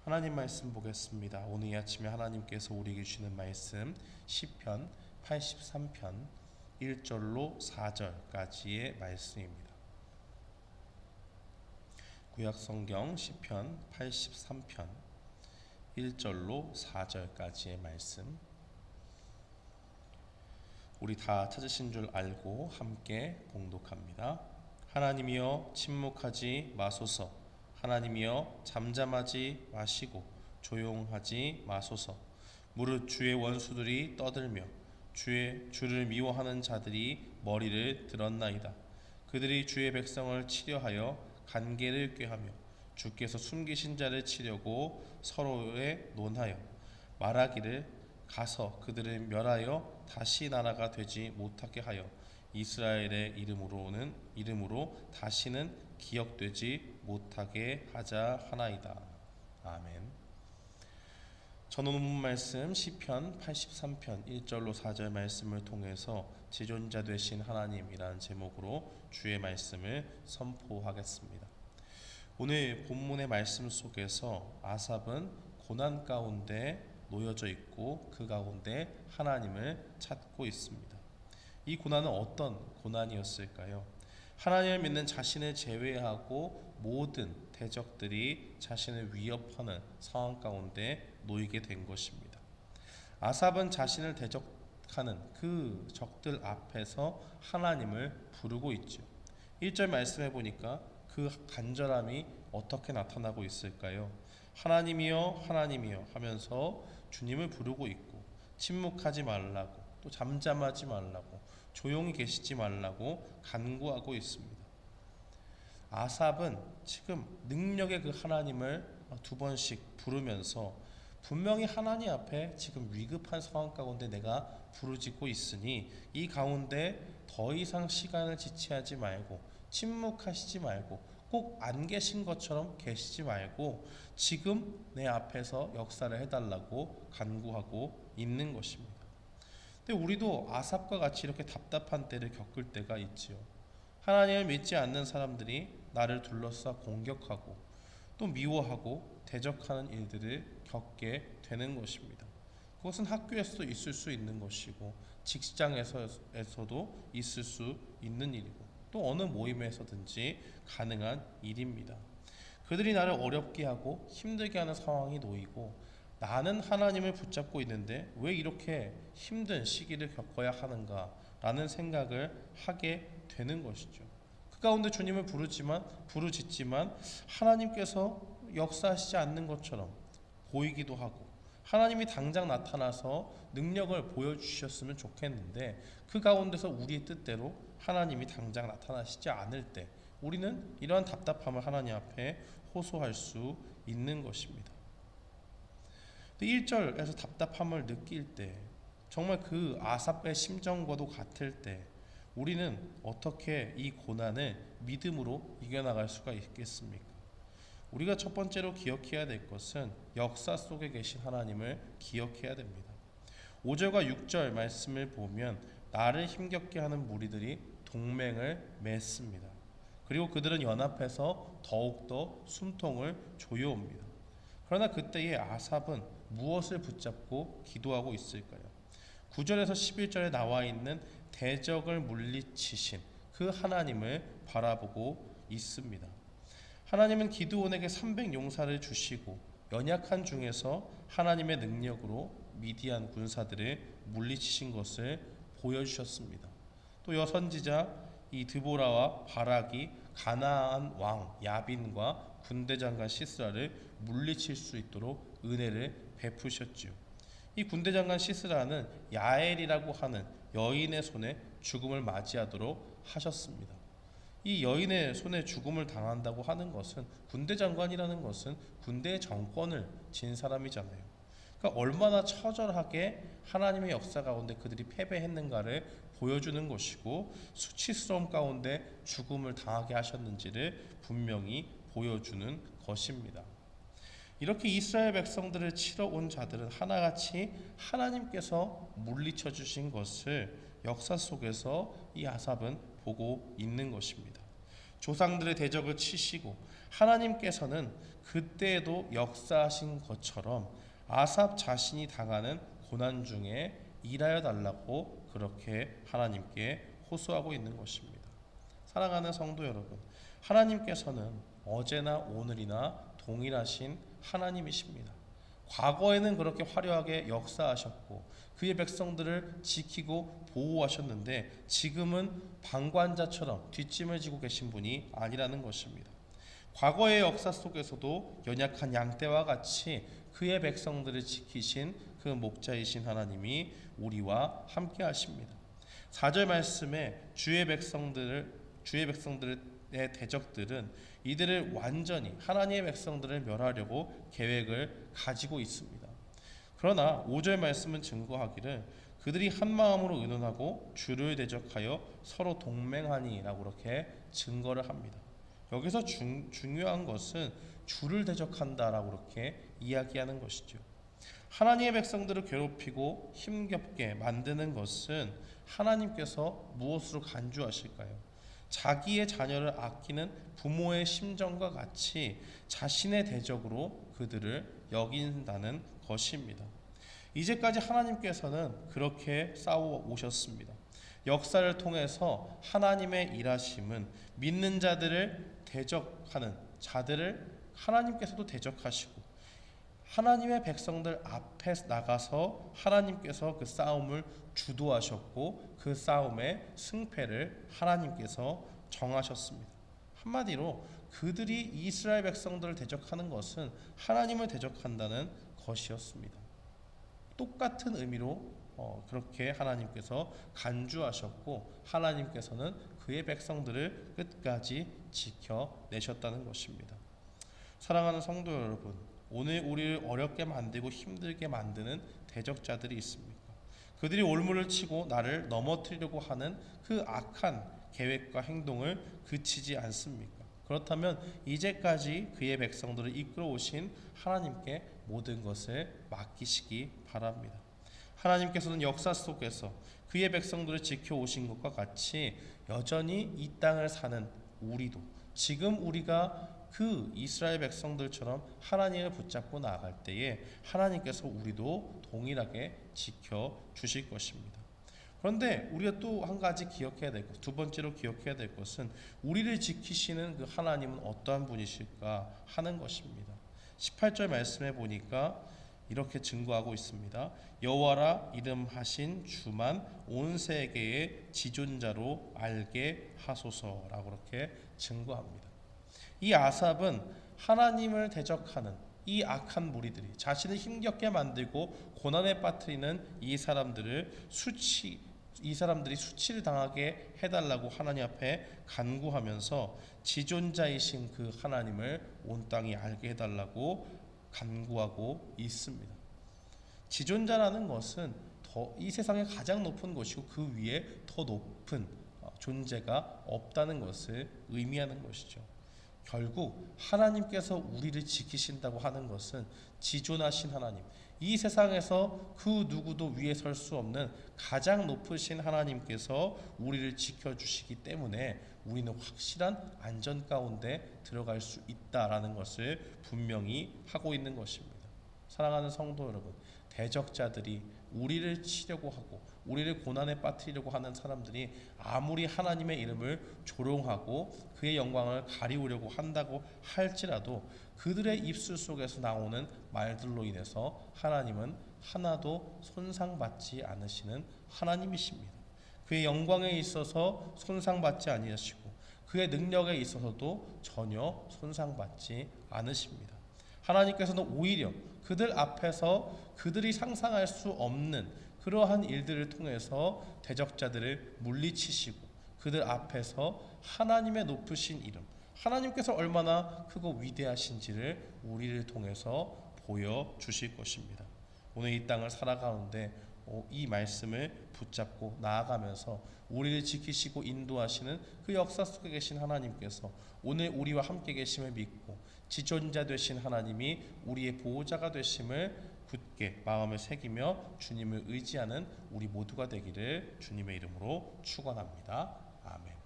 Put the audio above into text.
하나님 말씀 보겠습니다. 오늘 이 아침에 하나님께서 우리에게 주시는 말씀 시편 83편 1절로 4절까지의 말씀입니다. 구약성경 시편 83편 1절로 4절까지의 말씀, 우리 다 찾으신 줄 알고 함께 봉독합니다. 하나님이여 침묵하지 마소서. 하나님이여 잠잠하지 마시고 조용하지 마소서. 무릇 주의 원수들이 떠들며 주를 미워하는 자들이 머리를 들었나이다. 그들이 주의 백성을 치려하여 간계를 꾀하며 주께서 숨기신 자를 치려고 서로에 논하여 말하기를 가서 그들을 멸하여 다시 나라가 되지 못하게 하여 이스라엘의 이름으로 다시는 기억되지 못하게 하자 하나이다. 아멘. 전원문 말씀 시편 83편 1절로 4절 말씀을 통해서 지존자 되신 하나님이라는 제목으로 주의 말씀을 선포하겠습니다. 오늘 본문의 말씀 속에서 아삽은 고난 가운데 놓여져 있고 그 가운데 하나님을 찾고 있습니다. 이 고난은 어떤 고난이었을까요? 하나님을 믿는 자신을 제외하고 모든 대적들이 자신을 위협하는 상황 가운데 놓이게 된 것입니다. 아삽은 자신을 대적하는 그 적들 앞에서 하나님을 부르고 있죠. 1절 말씀해 보니까 그 간절함이 어떻게 나타나고 있을까요? 하나님이여 하나님이여 하면서 주님을 부르고 있고, 침묵하지 말라고, 또 잠잠하지 말라고, 조용히 계시지 말라고 간구하고 있습니다. 아삽은 지금 능력의 그 하나님을 두 번씩 부르면서 분명히 하나님 앞에 지금 위급한 상황 가운데 내가 부르짖고 있으니 이 가운데 더 이상 시간을 지체하지 말고, 침묵하시지 말고, 꼭 안 계신 것처럼 계시지 말고 지금 내 앞에서 역사를 해달라고 간구하고 있는 것입니다. 근데 우리도 아삽과 같이 이렇게 답답한 때를 겪을 때가 있지요. 하나님을 믿지 않는 사람들이 나를 둘러싸 공격하고 또 미워하고 대적하는 일들을 겪게 되는 것입니다. 그것은 학교에서도 있을 수 있는 것이고 직장에서도 있을 수 있는 일이고 또 어느 모임에서든지 가능한 일입니다. 그들이 나를 어렵게 하고 힘들게 하는 상황이 놓이고 나는 하나님을 붙잡고 있는데 왜 이렇게 힘든 시기를 겪어야 하는가 라는 생각을 하게 되는 것이죠. 그 가운데 주님을 부르짖지만 하나님께서 역사하시지 않는 것처럼 보이기도 하고 하나님이 당장 나타나서 능력을 보여주셨으면 좋겠는데 그 가운데서 우리의 뜻대로 하나님이 당장 나타나시지 않을 때 우리는 이러한 답답함을 하나님 앞에 호소할 수 있는 것입니다. 1절에서 답답함을 느낄 때 정말 그 아삽의 심정과도 같을 때 우리는 어떻게 이 고난을 믿음으로 이겨나갈 수가 있겠습니까? 우리가 첫 번째로 기억해야 될 것은 역사 속에 계신 하나님을 기억해야 됩니다. 5절과 6절 말씀을 보면 나를 힘겹게 하는 무리들이 동맹을 맺습니다. 그리고 그들은 연합해서 더욱더 숨통을 조여옵니다. 그러나 그때의 아삽은 무엇을 붙잡고 기도하고 있을까요? 9절에서 11절에 나와 있는 대적을 물리치신 그 하나님을 바라보고 있습니다. 하나님은 기드온에게 300용사를 주시고 연약한 중에서 하나님의 능력으로 미디안 군사들을 물리치신 것을 보여주셨습니다. 또 여선지자 이 드보라와 바락이 가나안 왕 야빈과 군대장관 시스라를 물리칠 수 있도록 은혜를 베푸셨지요. 이 군대장관 시스라는 야엘이라고 하는 여인의 손에 죽음을 맞이하도록 하셨습니다. 이 여인의 손에 죽음을 당한다고 하는 것은 군대장관이라는 것은 군대의 정권을 진 사람이잖아요. 그러니까 얼마나 처절하게 하나님의 역사 가운데 그들이 패배했는가를 보여주는 것이고 수치스러움 가운데 죽음을 당하게 하셨는지를 분명히 보여주는 것입니다. 이렇게 이스라엘 백성들을 치러 온 자들은 하나같이 하나님께서 물리쳐 주신 것을 역사 속에서 이 아삽은 보고 있는 것입니다. 조상들의 대적을 치시고 하나님께서는 그때에도 역사하신 것처럼 아삽 자신이 당하는 고난 중에 일하여 달라고 그렇게 하나님께 호소하고 있는 것입니다. 사랑하는 성도 여러분, 하나님께서는 어제나 오늘이나 동일하신 하나님이십니다. 과거에는 그렇게 화려하게 역사하셨고 그의 백성들을 지키고 보호하셨는데 지금은 방관자처럼 뒷짐을 지고 계신 분이 아니라는 것입니다. 과거의 역사 속에서도 연약한 양떼와 같이 그의 백성들을 지키신 그 목자이신 하나님이 우리와 함께 하십니다. 4절 말씀에 주의 백성들의 대적들은 이들을 완전히 하나님의 백성들을 멸하려고 계획을 가지고 있습니다. 그러나 5절 말씀은 증거하기를 그들이 한 마음으로 의논하고 주를 대적하여 서로 동맹하니라고 그렇게 증거를 합니다. 여기서 중요한 것은 주를 대적한다라고 그렇게 이야기하는 것이죠. 하나님의 백성들을 괴롭히고 힘겹게 만드는 것은 하나님께서 무엇으로 간주하실까요? 자기의 자녀를 아끼는 부모의 심정과 같이 자신의 대적으로 그들을 여긴다는 것입니다. 이제까지 하나님께서는 그렇게 싸워 오셨습니다. 역사를 통해서 하나님의 일하심은 믿는 자들을 대적하는 자들을 하나님께서도 대적하시고 하나님의 백성들 앞에 나가서 하나님께서 그 싸움을 주도하셨고 그 싸움의 승패를 하나님께서 정하셨습니다. 한마디로 그들이 이스라엘 백성들을 대적하는 것은 하나님을 대적한다는 것이었습니다. 똑같은 의미로 그렇게 하나님께서 간주하셨고 하나님께서는 그의 백성들을 끝까지 지켜내셨다는 것입니다. 사랑하는 성도 여러분, 오늘 우리를 어렵게 만들고 힘들게 만드는 대적자들이 있습니까? 그들이 올무를 치고 나를 넘어뜨리려고 하는 그 악한 계획과 행동을 그치지 않습니까? 그렇다면 이제까지 그의 백성들을 이끌어 오신 하나님께 모든 것을 맡기시기 바랍니다. 하나님께서는 역사 속에서 그의 백성들을 지켜오신 것과 같이 여전히 이 땅을 사는 우리도 지금 우리가 그 이스라엘 백성들처럼 하나님을 붙잡고 나아갈 때에 하나님께서 우리도 동일하게 지켜주실 것입니다. 그런데 우리가 또 한 가지 기억해야 될 것, 두 번째로 기억해야 될 것은 우리를 지키시는 그 하나님은 어떠한 분이실까 하는 것입니다. 18절 말씀에 보니까 이렇게 증거하고 있습니다. 여호와라 이름하신 주만 온 세계의 지존자로 알게 하소서라고 그렇게 증거합니다. 이 아삽은 하나님을 대적하는 이 악한 무리들이 자신을 힘겹게 만들고 고난에 빠뜨리는 이 사람들이 수치를 당하게 해달라고 하나님 앞에 간구하면서 지존자이신 그 하나님을 온 땅이 알게 해달라고 간구하고 있습니다. 지존자라는 것은 이 세상의 가장 높은 것이고 그 위에 더 높은 존재가 없다는 것을 의미하는 것이죠. 결국 하나님께서 우리를 지키신다고 하는 것은 지존하신 하나님, 이 세상에서 그 누구도 위에 설 수 없는 가장 높으신 하나님께서 우리를 지켜주시기 때문에 우리는 확실한 안전 가운데 들어갈 수 있다라는 것을 분명히 하고 있는 것입니다. 사랑하는 성도 여러분, 대적자들이 우리를 치려고 하고 우리를 고난에 빠뜨리려고 하는 사람들이 아무리 하나님의 이름을 조롱하고 그의 영광을 가리우려고 한다고 할지라도 그들의 입술 속에서 나오는 말들로 인해서 하나님은 하나도 손상받지 않으시는 하나님이십니다. 그의 영광에 있어서 손상받지 아니하시고 그의 능력에 있어서도 전혀 손상받지 않으십니다. 하나님께서는 오히려 그들 앞에서 그들이 상상할 수 없는 그러한 일들을 통해서 대적자들을 물리치시고 그들 앞에서 하나님의 높으신 이름, 하나님께서 얼마나 크고 위대하신지를 우리를 통해서 보여주실 것입니다. 오늘 이 땅을 살아가는데 이 말씀을 붙잡고 나아가면서 우리를 지키시고 인도하시는 그 역사 속에 계신 하나님께서 오늘 우리와 함께 계심을 믿고 지존자 되신 하나님이 우리의 보호자가 되심을 굳게 마음을 새기며 주님을 의지하는 우리 모두가 되기를 주님의 이름으로 축원합니다. 아멘.